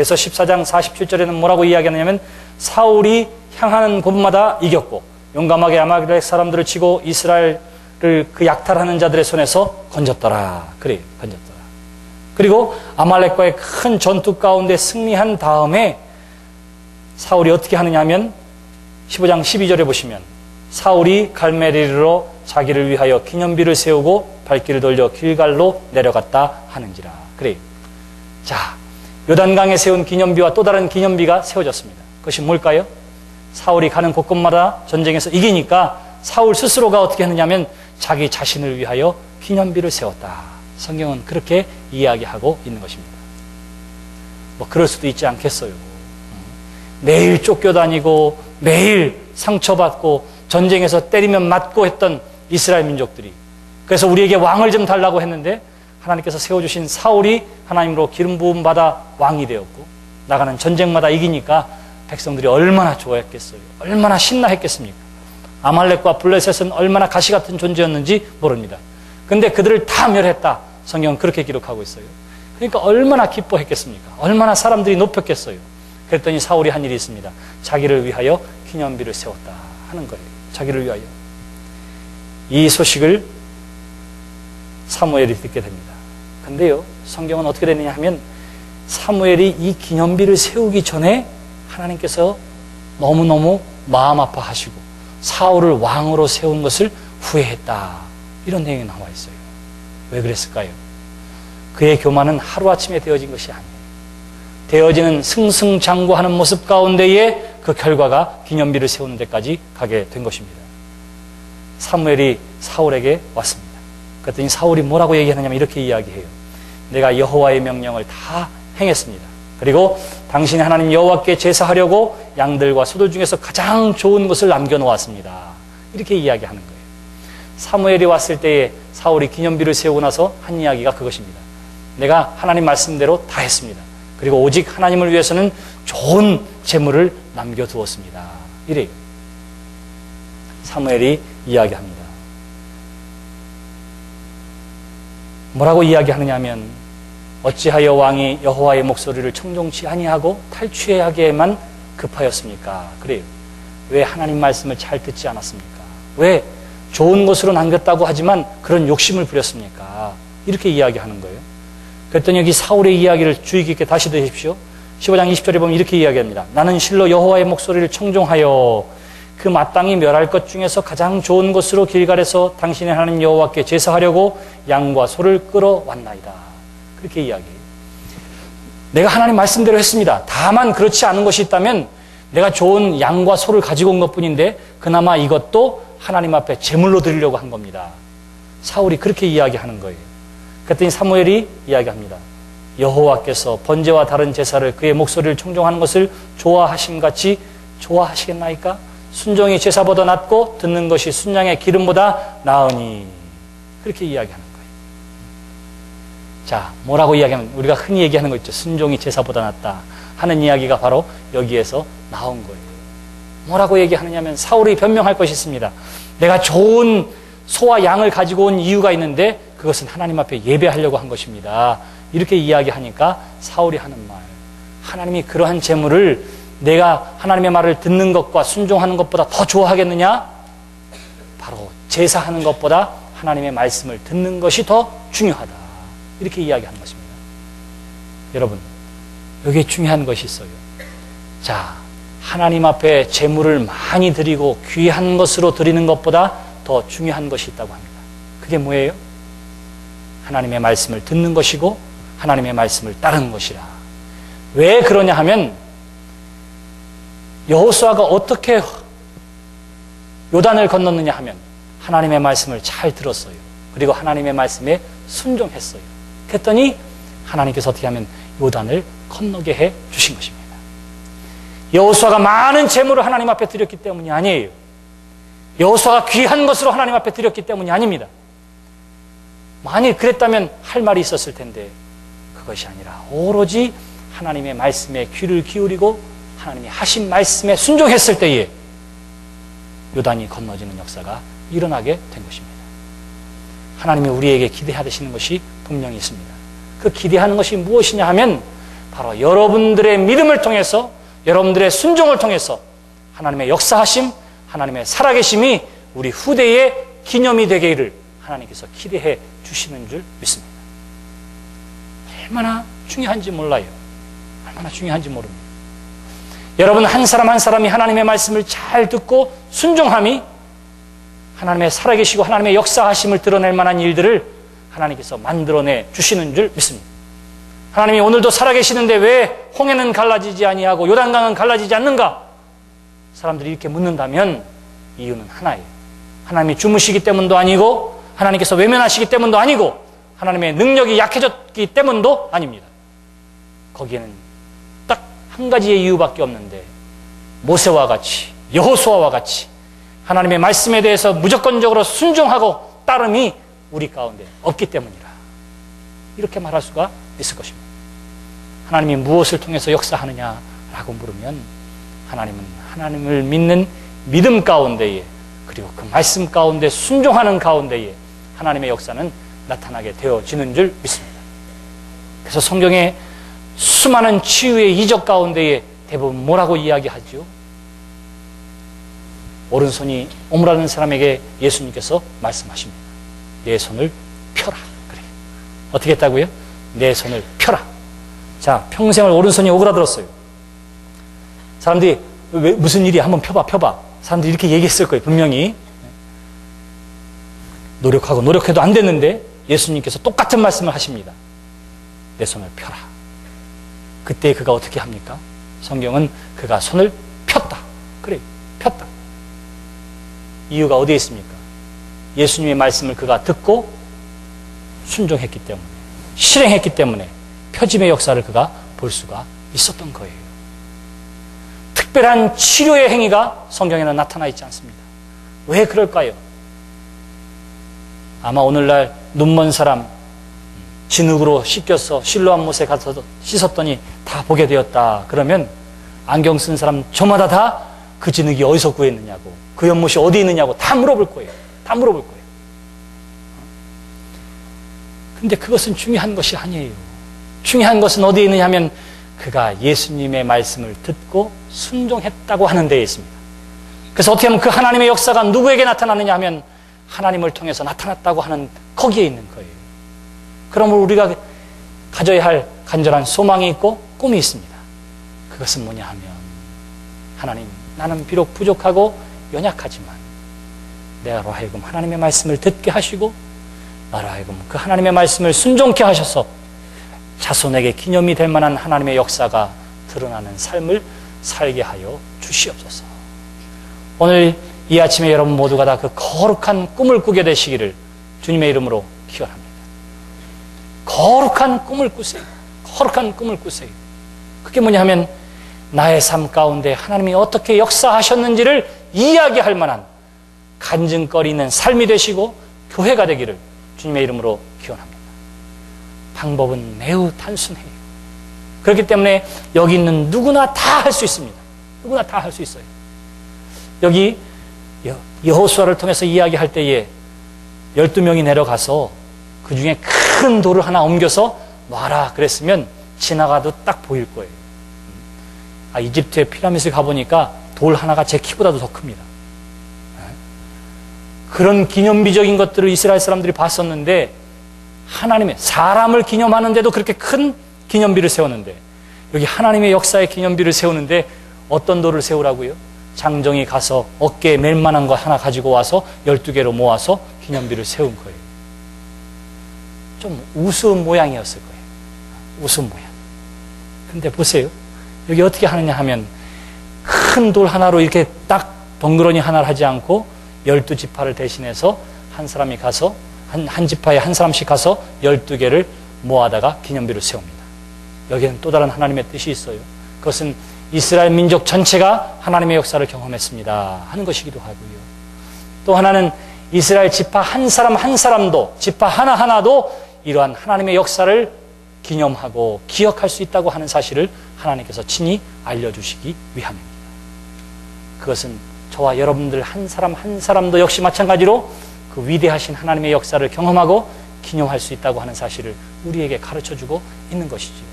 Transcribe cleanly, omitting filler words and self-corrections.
그래서 14장 47절에는 뭐라고 이야기하냐면 사울이 향하는 곳마다 이겼고 용감하게 아말렉 사람들을 치고 이스라엘을 그 약탈하는 자들의 손에서 건졌더라. 그래, 건졌더라. 그리고 아말렉과의 큰 전투 가운데 승리한 다음에 사울이 어떻게 하느냐 하면 15장 12절에 보시면 사울이 갈멜리로 자기를 위하여 기념비를 세우고 발길을 돌려 길갈로 내려갔다 하는지라. 그래요. 자, 요단강에 세운 기념비와 또 다른 기념비가 세워졌습니다. 그것이 뭘까요? 사울이 가는 곳곳마다 전쟁에서 이기니까 사울 스스로가 어떻게 했느냐면 자기 자신을 위하여 기념비를 세웠다. 성경은 그렇게 이야기하고 있는 것입니다. 뭐 그럴 수도 있지 않겠어요. 매일 쫓겨다니고 매일 상처받고 전쟁에서 때리면 맞고 했던 이스라엘 민족들이, 그래서 우리에게 왕을 좀 달라고 했는데 하나님께서 세워주신 사울이 하나님으로 기름 부음 받아 왕이 되었고 나가는 전쟁마다 이기니까 백성들이 얼마나 좋아했겠어요. 얼마나 신나했겠습니까? 아말렉과 블레셋은 얼마나 가시 같은 존재였는지 모릅니다. 근데 그들을 다 멸했다. 성경은 그렇게 기록하고 있어요. 그러니까 얼마나 기뻐했겠습니까? 얼마나 사람들이 높였겠어요. 그랬더니 사울이 한 일이 있습니다. 자기를 위하여 기념비를 세웠다 하는 거예요. 자기를 위하여. 이 소식을 사무엘이 듣게 됩니다. 근데요, 성경은 어떻게 되느냐 하면 사무엘이 이 기념비를 세우기 전에 하나님께서 너무너무 마음 아파하시고 사울을 왕으로 세운 것을 후회했다. 이런 내용이 나와 있어요. 왜 그랬을까요? 그의 교만은 하루아침에 되어진 것이 아니에요. 되어지는 승승장구하는 모습 가운데에 그 결과가 기념비를 세우는 데까지 가게 된 것입니다. 사무엘이 사울에게 왔습니다. 그랬더니 사울이 뭐라고 얘기하느냐면 이렇게 이야기해요. 내가 여호와의 명령을 다 행했습니다. 그리고 당신이 하나님 여호와께 제사하려고 양들과 소들 중에서 가장 좋은 것을 남겨놓았습니다. 이렇게 이야기하는 거예요. 사무엘이 왔을 때에 사울이 기념비를 세우고 나서 한 이야기가 그것입니다. 내가 하나님 말씀대로 다 했습니다. 그리고 오직 하나님을 위해서는 좋은 재물을 남겨두었습니다. 이래요. 사무엘이 이야기합니다. 뭐라고 이야기하느냐 하면 어찌하여 왕이 여호와의 목소리를 청종치 아니하고 탈취하기에만 급하였습니까? 그래요. 왜 하나님 말씀을 잘 듣지 않았습니까? 왜 좋은 것으로 남겼다고 하지만 그런 욕심을 부렸습니까? 이렇게 이야기하는 거예요. 그랬더니 여기 사울의 이야기를 주의 깊게 다시 들으십시오. 15장 20절에 보면 이렇게 이야기합니다. 나는 실로 여호와의 목소리를 청종하여 그 마땅히 멸할 것 중에서 가장 좋은 것으로 길갈에서 당신의 하나님 여호와께 제사하려고 양과 소를 끌어왔나이다. 그렇게 이야기해요. 내가 하나님 말씀대로 했습니다. 다만 그렇지 않은 것이 있다면 내가 좋은 양과 소를 가지고 온 것뿐인데 그나마 이것도 하나님 앞에 제물로 드리려고 한 겁니다. 사울이 그렇게 이야기하는 거예요. 그랬더니 사무엘이 이야기합니다. 여호와께서 번제와 다른 제사를 그의 목소리를 청종하는 것을 좋아하심같이 좋아하시겠나이까? 순종이 제사보다 낫고 듣는 것이 순양의 기름보다 나으니. 그렇게 이야기하는 거예요. 자, 뭐라고 이야기하면 우리가 흔히 얘기하는 거 있죠. 순종이 제사보다 낫다 하는 이야기가 바로 여기에서 나온 거예요. 뭐라고 얘기하느냐면 사울이 변명할 것이 있습니다. 내가 좋은 소와 양을 가지고 온 이유가 있는데 그것은 하나님 앞에 예배하려고 한 것입니다. 이렇게 이야기하니까 사울이 하는 말, 하나님이 그러한 재물을 내가 하나님의 말을 듣는 것과 순종하는 것보다 더 좋아하겠느냐? 바로 제사하는 것보다 하나님의 말씀을 듣는 것이 더 중요하다. 이렇게 이야기하는 것입니다. 여러분, 여기에 중요한 것이 있어요. 자, 하나님 앞에 재물을 많이 드리고 귀한 것으로 드리는 것보다 더 중요한 것이 있다고 합니다. 그게 뭐예요? 하나님의 말씀을 듣는 것이고 하나님의 말씀을 따르는 것이라. 왜 그러냐 하면 여호수아가 어떻게 요단을 건넜느냐 하면 하나님의 말씀을 잘 들었어요. 그리고 하나님의 말씀에 순종했어요. 그랬더니 하나님께서 어떻게 하면 요단을 건너게 해 주신 것입니다. 여호수아가 많은 재물을 하나님 앞에 드렸기 때문이 아니에요. 여호수아가 귀한 것으로 하나님 앞에 드렸기 때문이 아닙니다. 만일 그랬다면 할 말이 있었을 텐데 그것이 아니라 오로지 하나님의 말씀에 귀를 기울이고 하나님이 하신 말씀에 순종했을 때에 요단이 건너지는 역사가 일어나게 된 것입니다. 하나님이 우리에게 기대하시는 것이 분명히 있습니다. 그 기대하는 것이 무엇이냐 하면 바로 여러분들의 믿음을 통해서, 여러분들의 순종을 통해서 하나님의 역사하심, 하나님의 살아계심이 우리 후대의 기념이 되기를 하나님께서 기대해 주시는 줄 믿습니다. 얼마나 중요한지 몰라요. 얼마나 중요한지 모릅니다. 여러분 한 사람 한 사람이 하나님의 말씀을 잘 듣고 순종함이 하나님의 살아계시고 하나님의 역사하심을 드러낼 만한 일들을 하나님께서 만들어내 주시는 줄 믿습니다. 하나님이 오늘도 살아계시는데 왜 홍해는 갈라지지 아니하고 요단강은 갈라지지 않는가? 사람들이 이렇게 묻는다면 이유는 하나예요. 하나님이 주무시기 때문도 아니고 하나님께서 외면하시기 때문도 아니고 하나님의 능력이 약해졌기 때문도 아닙니다. 거기에는 딱 한 가지의 이유밖에 없는데 모세와 같이 여호수아와 같이 하나님의 말씀에 대해서 무조건적으로 순종하고 따름이 우리 가운데 없기 때문이라. 이렇게 말할 수가 있을 것입니다. 하나님이 무엇을 통해서 역사하느냐라고 물으면 하나님은 하나님을 믿는 믿음 가운데에 그리고 그 말씀 가운데 순종하는 가운데에 하나님의 역사는 나타나게 되어지는 줄 믿습니다. 그래서 성경에 수많은 치유의 이적 가운데에 대부분 뭐라고 이야기하죠? 오른손이 오므라든 사람에게 예수님께서 말씀하십니다. 내 손을 펴라. 그래. 어떻게 했다고요? 내 손을 펴라. 자, 평생을 오른손이 오그라들었어요. 사람들이 왜, 무슨 일이야? 한번 펴봐. 사람들이 이렇게 얘기했을 거예요. 분명히. 노력해도 안 됐는데 예수님께서 똑같은 말씀을 하십니다. 내 손을 펴라. 그때 그가 어떻게 합니까? 성경은 그가 손을 폈다. 그래, 폈다. 이유가 어디에 있습니까? 예수님의 말씀을 그가 듣고 순종했기 때문에, 실행했기 때문에 펴짐의 역사를 그가 볼 수가 있었던 거예요. 특별한 치료의 행위가 성경에는 나타나 있지 않습니다. 왜 그럴까요? 아마 오늘날 눈먼 사람 진흙으로 씻겨서 실로암 못에 가서 씻었더니 다 보게 되었다. 그러면 안경 쓴 사람 저마다 다 그 진흙이 어디서 구했느냐고, 그 연못이 어디 있느냐고 다 물어볼 거예요. 다 물어볼 거예요. 근데 그것은 중요한 것이 아니에요. 중요한 것은 어디에 있느냐 하면 그가 예수님의 말씀을 듣고 순종했다고 하는 데에 있습니다. 그래서 어떻게 하면 그 하나님의 역사가 누구에게 나타나느냐 하면 하나님을 통해서 나타났다고 하는 거기에 있는 거예요. 그러므로 우리가 가져야 할 간절한 소망이 있고 꿈이 있습니다. 그것은 뭐냐 하면 하나님, 나는 비록 부족하고 연약하지만 내가로 하여금 하나님의 말씀을 듣게 하시고 나로 하여금 그 하나님의 말씀을 순종케 하셔서 자손에게 기념이 될 만한 하나님의 역사가 드러나는 삶을 살게 하여 주시옵소서. 오늘 이 아침에 여러분 모두가 다 그 거룩한 꿈을 꾸게 되시기를 주님의 이름으로 기원합니다. 거룩한 꿈을 꾸세요. 거룩한 꿈을 꾸세요. 그게 뭐냐 하면 나의 삶 가운데 하나님이 어떻게 역사하셨는지를 이야기할 만한 간증거리 있는 삶이 되시고 교회가 되기를 주님의 이름으로 기원합니다. 방법은 매우 단순해요. 그렇기 때문에 여기 있는 누구나 다 할 수 있습니다. 누구나 다 할 수 있어요. 여기 여호수아를 통해서 이야기할 때에 12명이 내려가서 그 중에 큰 돌을 하나 옮겨서 놔라 그랬으면 지나가도 딱 보일 거예요. 이집트의 피라미드에 가보니까 돌 하나가 제 키보다도 더 큽니다. 그런 기념비적인 것들을 이스라엘 사람들이 봤었는데 하나님의 사람을 기념하는데도 그렇게 큰 기념비를 세웠는데 여기 하나님의 역사의 기념비를 세우는데 어떤 돌을 세우라고요? 장정이 가서 어깨에 멜 만한 거 하나 가지고 와서 12개로 모아서 기념비를 세운 거예요. 좀 우스운 모양이었을 거예요. 우스운 모양. 근데 보세요. 여기 어떻게 하느냐 하면 큰 돌 하나로 이렇게 딱 덩그러니 하나를 하지 않고 12지파를 대신해서 한 사람이 가서 한 지파에 한 사람씩 가서 12개를 모아다가 기념비를 세웁니다. 여기에는 또 다른 하나님의 뜻이 있어요. 그것은 이스라엘 민족 전체가 하나님의 역사를 경험했습니다 하는 것이기도 하고요. 또 하나는 이스라엘 지파 한 사람 한 사람도, 지파 하나하나도 이러한 하나님의 역사를 기념하고 기억할 수 있다고 하는 사실을 하나님께서 친히 알려주시기 위함입니다. 그것은 저와 여러분들 한 사람 한 사람도 역시 마찬가지로 그 위대하신 하나님의 역사를 경험하고 기념할 수 있다고 하는 사실을 우리에게 가르쳐주고 있는 것이지요.